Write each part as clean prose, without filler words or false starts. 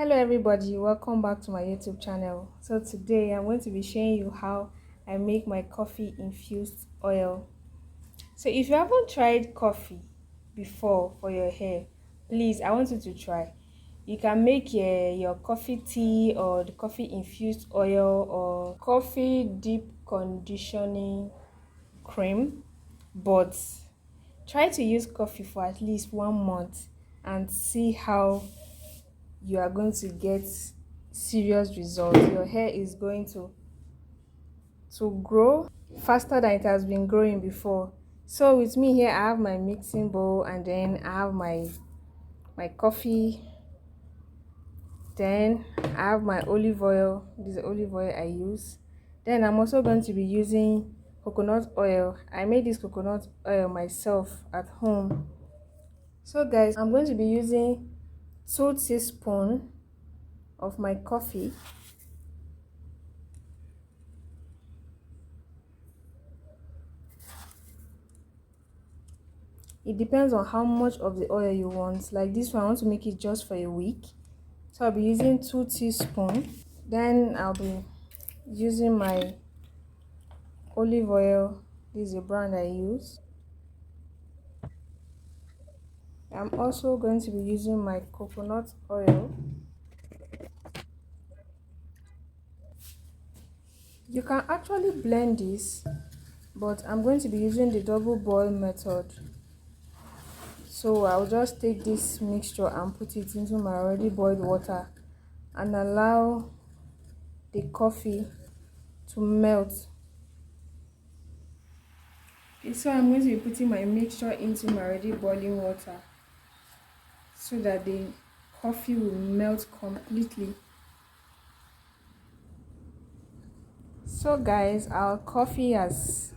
Hello everybody, welcome back to my YouTube channel. So today I'm going to be showing you how I make my coffee infused oil. So if you haven't tried coffee before for your hair, please, I want you to try. You can make your coffee tea or the coffee infused oil or coffee deep conditioning cream, but try to use coffee for at least 1 month and see how you are going to get serious results. Your hair is going to grow faster than it has been growing before. So with me here, I have my mixing bowl, and then I have my coffee, then I have my olive oil. This is the olive oil I use. Then I'm also going to be using coconut oil. I made this coconut oil myself at home. So guys, I'm going to be using 2 teaspoons of my coffee. It depends on how much of the oil you want. Like this one, I want to make it just for a week, so I'll be using 2 teaspoons. Then I'll be using my olive oil. This is a brand I use. I'm also going to be using my coconut oil. You can actually blend this, but I'm going to be using the double boil method. So I'll just take this mixture and put it into my already boiled water and allow the coffee to melt. Okay, so I'm going to be putting my mixture into my already boiling water so that the coffee will melt completely. So guys, our coffee has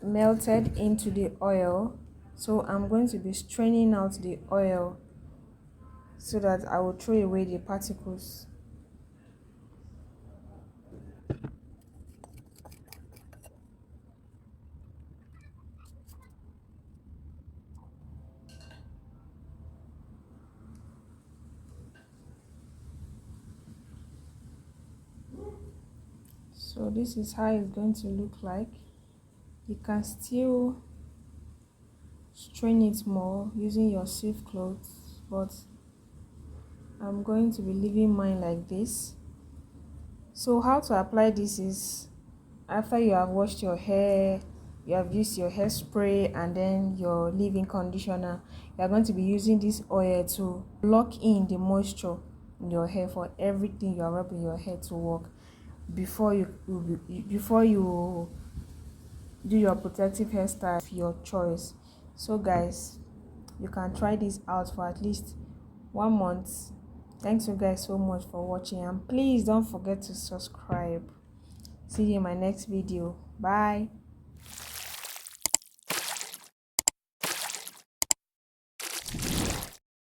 melted into the oil, so I'm going to be straining out the oil so that I will throw away the particles. So this is how it's going to look like. You can still strain it more using your safe clothes, but I'm going to be leaving mine like this. So how to apply this is, after you have washed your hair, you have used your hairspray and then your leave-in conditioner, you are going to be using this oil to lock in the moisture in your hair for everything you are rubbing your hair to work before you do your protective hairstyle of your choice. So guys, you can try this out for at least 1 month. Thanks you guys so much for watching, and please don't forget to subscribe. See you in my next video. Bye.